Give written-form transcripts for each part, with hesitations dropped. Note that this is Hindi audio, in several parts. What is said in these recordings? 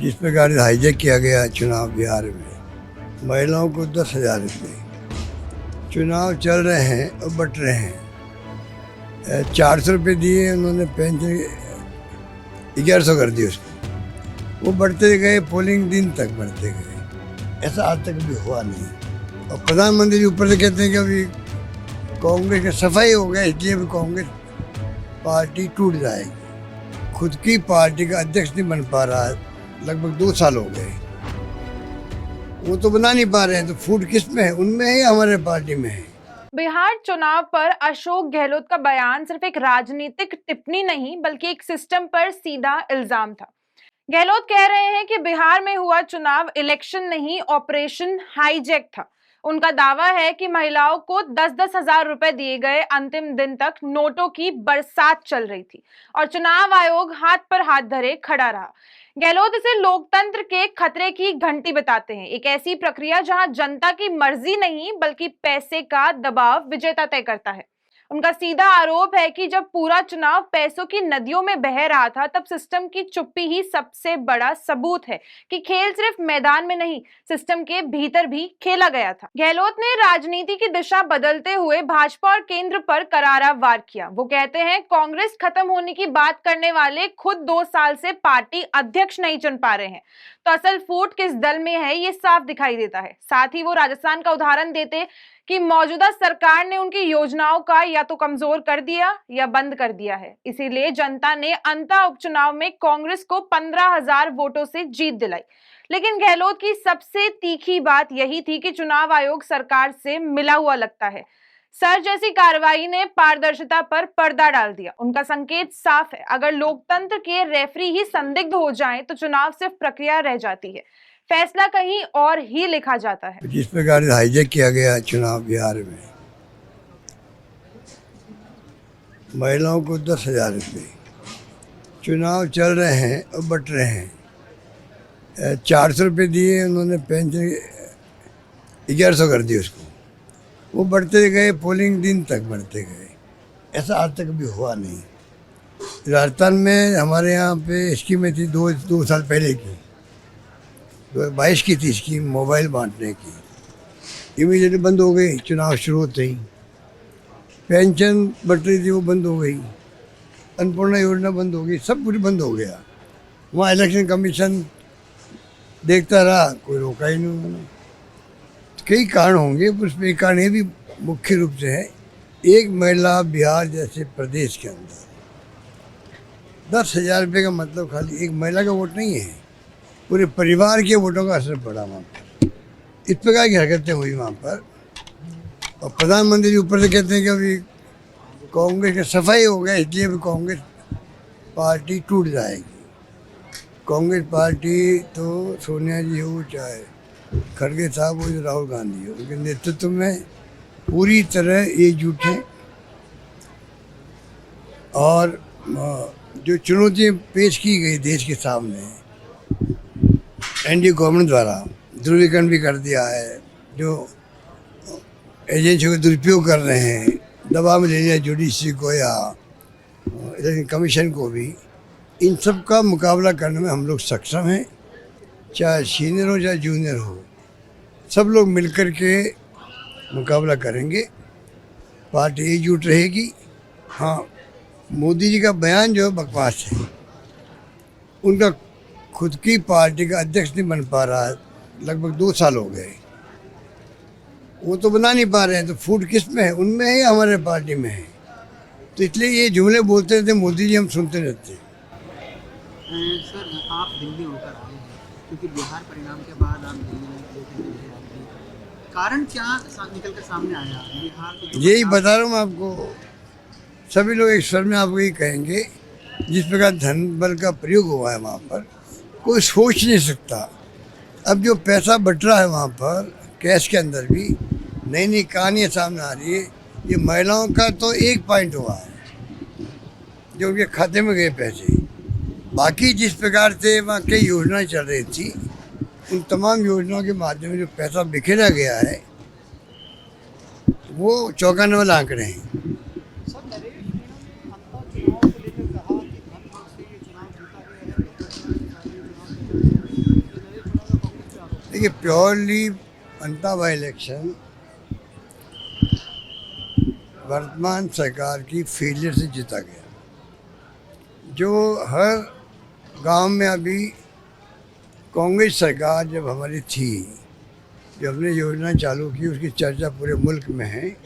जिस प्रकार से हाईजैक किया गया चुनाव बिहार में, महिलाओं को 10,000 रुपये, चुनाव चल रहे हैं और बट रहे हैं। 400 रुपये दिए उन्होंने, पेंशन 1100 कर दी उसको। वो बढ़ते गए, पोलिंग दिन तक बढ़ते गए, ऐसा आज तक भी हुआ नहीं। और प्रधानमंत्री जी ऊपर से कहते हैं कि अभी कांग्रेस का सफाई हो गया, इसलिए अभी कांग्रेस पार्टी टूट जाएगी। खुद की पार्टी का अध्यक्ष नहीं बन पा रहा है, लगभग 2 साल हो गए। वो तो बना नहीं पा रहे हैं, तो फूट किस में है? उनमें है या हमारे पार्टी में है? बिहार चुनाव पर अशोक गहलोत का बयान सिर्फ एक राजनीतिक टिप्पणी नहीं बल्कि एक सिस्टम पर सीधा इल्जाम था। गहलोत कह रहे हैं कि बिहार में हुआ चुनाव इलेक्शन नहीं, ऑपरेशन हाईजैक था। उनका दावा है कि महिलाओं को 10-10 हजार रुपए दिए गए, अंतिम दिन तक नोटों की बरसात चल रही थी और चुनाव आयोग हाथ पर हाथ धरे खड़ा रहा। गहलोत इसे लोकतंत्र के खतरे की घंटी बताते हैं, एक ऐसी प्रक्रिया जहां जनता की मर्जी नहीं बल्कि पैसे का दबाव विजेता तय करता है। उनका सीधा आरोप है कि जब पूरा चुनाव पैसों की नदियों में बह रहा था, तब सिस्टम की चुप्पी ही सबसे बड़ा सबूत है कि खेल सिर्फ मैदान में नहीं, सिस्टम के भीतर भी खेला गया था। गहलोत ने राजनीति की दिशा बदलते हुए भाजपा और केंद्र पर करारा वार किया। वो कहते हैं कांग्रेस खत्म होने की बात करने वाले खुद 2 साल से पार्टी अध्यक्ष नहीं चुन पा रहे हैं, तो असल फूट किस दल में है ये साफ दिखाई देता है। साथ ही वो राजस्थान का उदाहरण देते कि मौजूदा सरकार ने उनकी योजनाओं का या तो कमजोर कर दिया या बंद कर दिया है। इसीलिए जनता ने अंतः उपचुनाव में कांग्रेस को 15,000 वोटों से जीत दिलाई। लेकिन गहलोत की सबसे तीखी बात यही थी कि चुनाव आयोग सरकार से मिला हुआ लगता है। सर जैसी कार्रवाई ने पारदर्शिता पर पर्दा डाल दिया। उनका संकेत साफ है, अगर लोकतंत्र के रेफरी ही संदिग्ध हो जाएं तो चुनाव सिर्फ प्रक्रिया रह जाती है, फैसला कहीं और ही लिखा जाता है। जिस प्रकार से हाईजैक किया गया चुनाव बिहार में, महिलाओं को 10,000 रुपये, चुनाव चल रहे हैं और बट रहे हैं। 400 रुपये दिए उन्होंने, पेंशन 1100 कर दी उसको। वो बढ़ते गए, पोलिंग दिन तक बढ़ते गए, ऐसा आज तक भी हुआ नहीं। राजस्थान में हमारे यहाँ पे स्कीमें थी 2 साल पहले की, 2022 की थी स्कीम मोबाइल बांटने की, इमीडिएटली बंद हो गई चुनाव शुरू होते ही। पेंशन बट रही थी, वो बंद हो गई। अन्नपूर्णा योजना बंद हो गई, सब कुछ बंद हो गया। वहाँ इलेक्शन कमीशन देखता रहा, कोई रोका ही नहीं उन्होंने। कई कारण होंगे, पर उसमें एक कारण ये भी मुख्य रूप से है, एक महिला बिहार जैसे प्रदेश के अंदर 10,000 रुपये का मतलब खाली एक महिला का वोट नहीं है, पूरे परिवार के वोटों का असर पड़ा वहाँ पर। इस प्रकार की हरकतें हुई वहाँ पर। और प्रधानमंत्री जी ऊपर से कहते हैं कि अभी कांग्रेस का सफाई हो गया, इसलिए अभी कांग्रेस पार्टी टूट जाएगी। कांग्रेस पार्टी तो सोनिया जी हो, चाहे खड़गे साहब हो, या राहुल गांधी हो, उनके नेतृत्व में पूरी तरह एकजुट है। और जो चुनौतियाँ पेश की गई देश के सामने एनडीए गवर्नमेंट द्वारा, ध्रुवीकरण भी कर दिया है, जो एजेंसियों का दुरुपयोग कर रहे हैं, दबाव में ले लिया जुडिशरी को या इलेक्शन कमीशन को भी, इन सब का मुकाबला करने में हम लोग सक्षम हैं। चाहे सीनियर हो चाहे जूनियर हो, सब लोग मिलकर के मुकाबला करेंगे, पार्टी एकजुट रहेगी। हाँ, मोदी जी का बयान जो बकवास है, उनका खुद की पार्टी का अध्यक्ष नहीं बन पा रहा है, लगभग 2 साल हो गए। वो तो बना नहीं पा रहे हैं, तो फूट किस में है? उनमें है या हमारे पार्टी में है? तो इसलिए ये जुमले बोलते रहते मोदी जी, हम सुनते रहते हैं। सर, आप दिल्ली होकर आए हैं, क्योंकि बिहार परिणाम के बाद आप दिल्ली में कारण क्या निकल कर सामने आया बिहार? यही बता रहा हूँ मैं आपको। सभी लोग एक स्वर में आपको ये कहेंगे, जिस प्रकार धन बल का प्रयोग हुआ है वहाँ पर, कोई सोच नहीं सकता। अब जो पैसा बट रहा है वहाँ पर कैश के अंदर भी, नई नई कहानियाँ सामने आ रही है। ये महिलाओं का तो एक पॉइंट हुआ है जो उनके खाते में गए पैसे। बाकी जिस प्रकार से वहाँ कई योजनाएं चल रही थी, उन तमाम योजनाओं के माध्यम से जो पैसा बिखेरा गया है, वो चौंकाने वाले आंकड़े हैं। देखिए प्योरली जनता बाई इलेक्शन वर्तमान सरकार की फेलियर से जीता गया। जो हर गांव में अभी कांग्रेस सरकार जब हमारी थी, जो हमने योजना चालू की, उसकी चर्चा पूरे मुल्क में है,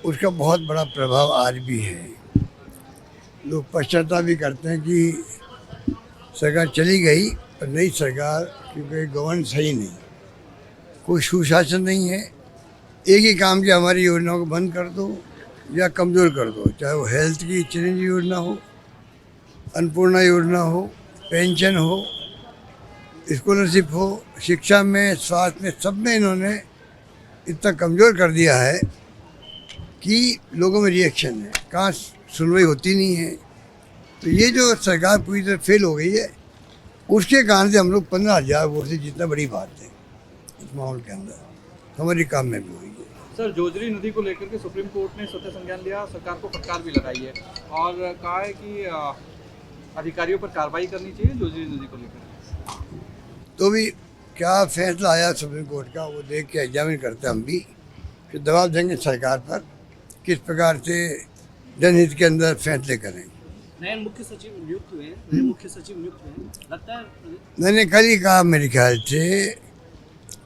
उसका बहुत बड़ा प्रभाव आज भी है। लोग पश्चाताप भी करते हैं कि सरकार चली गई, पर नई सरकार क्योंकि गवर्नेंस सही नहीं, कोई सुशासन नहीं है। एक ही काम किया, हमारी योजनाओं को बंद कर दो या कमज़ोर कर दो, चाहे वो हेल्थ की चिरंजीवी योजना हो, अन्नपूर्णा योजना हो, पेंशन हो, स्कॉलरशिप हो, शिक्षा में, स्वास्थ्य में, सब में इन्होंने इतना कमज़ोर कर दिया है कि लोगों में रिएक्शन है, कहाँ सुनवाई होती नहीं है। तो ये जो सरकार पूरी तरह फेल हो गई है, उसके कारण से हम लोग 15,000 वोट से जितना बड़ी बात है इस माहौल के अंदर हमारी काम में भी हुई है। सर, जोजरी नदी को लेकर के सुप्रीम कोर्ट ने स्वतः संज्ञान लिया, सरकार को फटकार भी लगाई है और कहा है कि अधिकारियों पर कार्रवाई करनी चाहिए जोजरी नदी को लेकर। तो भी क्या फैसला आया सुप्रीम कोर्ट का, वो देख के एग्जामिन करते हम भी, फिर दबाव देंगे सरकार पर किस प्रकार से जनहित के अंदर फैसले करें। नए मुख्य सचिव नियुक्त हुए, लगता है मैंने कल ही कहा, मेरे ख्याल से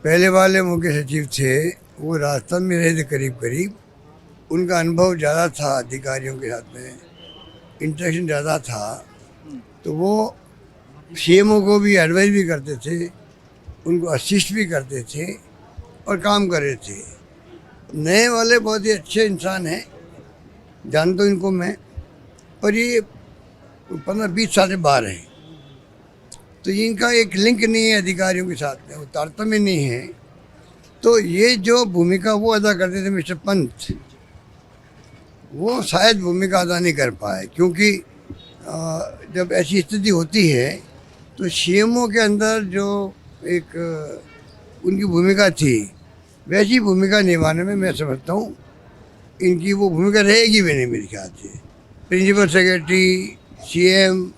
पहले वाले मुख्य सचिव थे वो राजस्थान में रहे थे करीब करीब, उनका अनुभव ज़्यादा था, अधिकारियों के साथ में इंटरेक्शन ज़्यादा था, तो वो सीएमओ को भी एडवाइस भी करते थे, उनको असिस्ट भी करते थे और काम कर रहे थे। नए वाले बहुत ही अच्छे इंसान हैं, जानता हूँ इनको मैं, पर ये 15-20 साल से बाहर हैं, तो इनका एक लिंक नहीं है अधिकारियों के साथ में, वो तारतम्य नहीं है। तो ये जो भूमिका वो अदा करते थे मिस्टर पंत, वो शायद भूमिका अदा नहीं कर पाए, क्योंकि जब ऐसी स्थिति होती है तो सीएमओ के अंदर जो एक उनकी भूमिका थी, वैसी भूमिका निभाने में मैं समझता हूँ इनकी वो भूमिका रहेगी भी नहीं मेरे ख्याल से। प्रिंसिपल सेक्रेटरी, सीएम,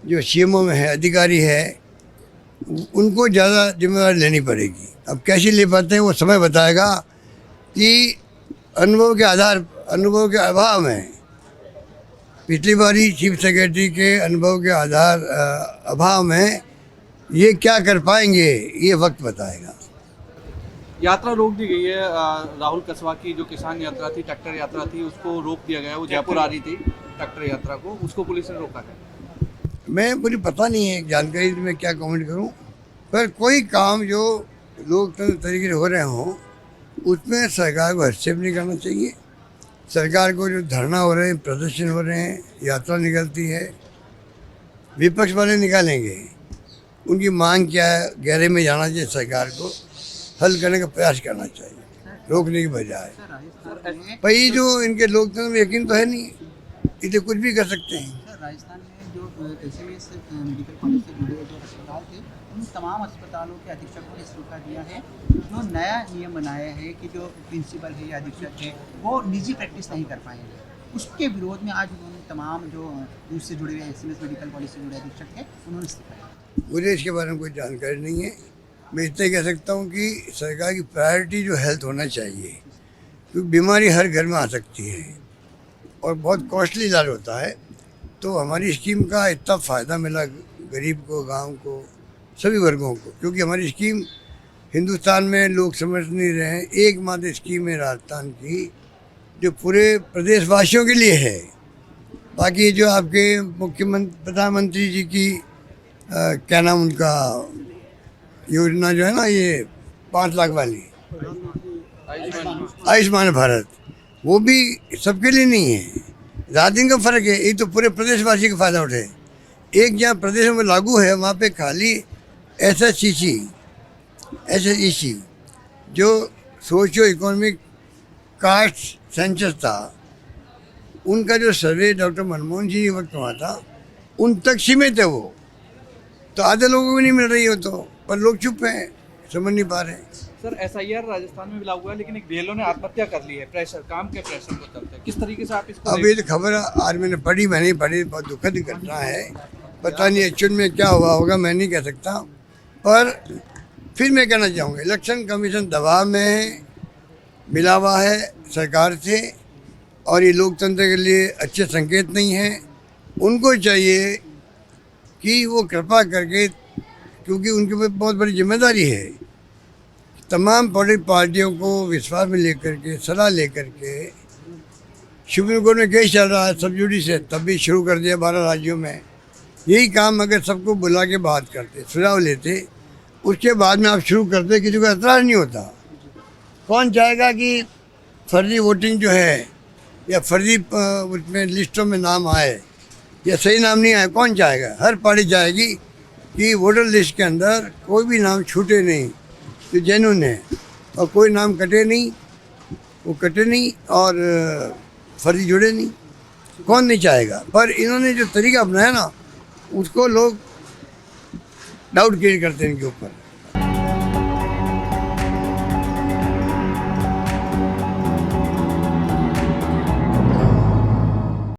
जो सीएमओ में है अधिकारी है, उनको ज़्यादा जिम्मेदारी लेनी पड़ेगी। अब कैसे ले पाते हैं वो समय बताएगा कि अनुभव के अभाव में, पिछली बारी चीफ सेक्रेटरी के अनुभव के अभाव में ये क्या कर पाएंगे, ये वक्त बताएगा। यात्रा रोक दी गई है, राहुल कसवा की जो किसान यात्रा थी, ट्रैक्टर यात्रा थी, उसको रोक दिया गया है। वो जयपुर आ रही थी ट्रैक्टर यात्रा को, उसको पुलिस ने रोका है। मैं मुझे पता नहीं है जानकारी में क्या कमेंट करूं, पर कोई काम जो लोकतंत्र तरीके से हो रहे हों उसमें सरकार को हस्तक्षेप नहीं करना चाहिए। सरकार को जो धरना हो रहे हैं, प्रदर्शन हो रहे हैं, यात्रा निकलती है, विपक्ष वाले निकालेंगे, उनकी मांग क्या है गहरे में जाना चाहिए, सरकार को हल करने का प्रयास करना चाहिए, रोकने की बजाय। पर ये जो इनके लोकतंत्र में यकीन तो है नहीं, इसे कुछ भी कर सकते हैं। सर, राजस्थान में जो एसएमएस मेडिकल कॉलेज से जुड़े जो अस्पताल थे, उन तमाम अस्पतालों के अधीक्षकों ने इस्तीफा दिया है। जो नया नियम बनाया है कि जो प्रिंसिपल है या अधीक्षक है वो निजी प्रैक्टिस नहीं कर पाएंगे, उसके विरोध में आज उन्होंने तमाम जो उससे जुड़े हुए एसएमएस मेडिकल कॉलेज से जुड़े अधीक्षक थे उन्होंने इस्तीफा दिया। मुझे इसके बारे में कोई जानकारी नहीं है। मैं इतना ही कह सकता हूँ कि सरकार की प्रायोरिटी जो हेल्थ होना चाहिए, क्योंकि बीमारी हर घर में आ सकती है और बहुत कॉस्टली इलाज होता है। तो हमारी स्कीम का इतना फ़ायदा मिला गरीब को, गांव को, सभी वर्गों को, क्योंकि हमारी स्कीम हिंदुस्तान में लोग समझ नहीं रहे हैं, एकमात्र स्कीम है राजस्थान की जो पूरे प्रदेशवासियों के लिए है। बाकी जो आपके मुख्यमंत्री, प्रधानमंत्री जी की क्या नाम उनका योजना जो है ना, ये 5 लाख वाली आयुष्मान भारत, वो भी सबके लिए नहीं है। रात दिन का फ़र्क है, ये तो पूरे प्रदेशवासी का फ़ायदा उठे। एक जहाँ प्रदेश में लागू है वहाँ पे खाली SSEC जो सोशियो इकोनॉमिक कास्ट सेंसस था, उनका जो सर्वे डॉक्टर मनमोहन जी वक्त हुआ था, उन तक सीमित है वो। तो आधे लोगों को नहीं मिल रही हो, तो पर लोग चुप हैं, समझ नहीं पा रहे हैं। सर, SIR राजस्थान में भी लागू है, लेकिन एक BLO ने आत्महत्या कर ली है, प्रेशर, काम के प्रेशर को चलते। किस तरीके से आप इसको अब ये तो खबर आज मैंने पढ़ी, बहुत दुखद घटना है। पता नहीं एक्चुअल में क्या हुआ होगा, मैं नहीं कह सकता, पर फिर मैं कहना चाहूँगा इलेक्शन कमीशन दबाव में है, मिला हुआ है सरकार से, और ये लोकतंत्र के लिए अच्छे संकेत नहीं है। उनको चाहिए कि वो कृपा करके, क्योंकि उनके ऊपर बहुत बड़ी जिम्मेदारी है, तमाम पॉलिटिकल पार्टियों को विश्वास में लेकर के, सलाह लेकर के, सुप्रीम कोर्ट में केस चल रहा है सब जुडिस है, तब भी शुरू कर दिया 12 राज्यों में। यही काम अगर सबको बुला के बात करते, सुझाव लेते, उसके बाद में आप शुरू करते, किसी को एतराज़ नहीं होता। कौन चाहेगा कि फर्जी वोटिंग जो है या फर्जी उसमें लिस्टों में नाम आए या सही नाम नहीं आए, कौन चाहेगा? हर पार्टी चाहेगी कि वोटर लिस्ट के अंदर कोई भी नाम छूटे नहीं, जो जेन्युइन है, और कोई नाम कटे नहीं, वो कटे नहीं और फर्जी जुड़े नहीं। कौन नहीं चाहेगा? पर इन्होंने जो तरीका अपनाया ना, उसको लोग डाउट क्रिएट करते हैं इनके ऊपर।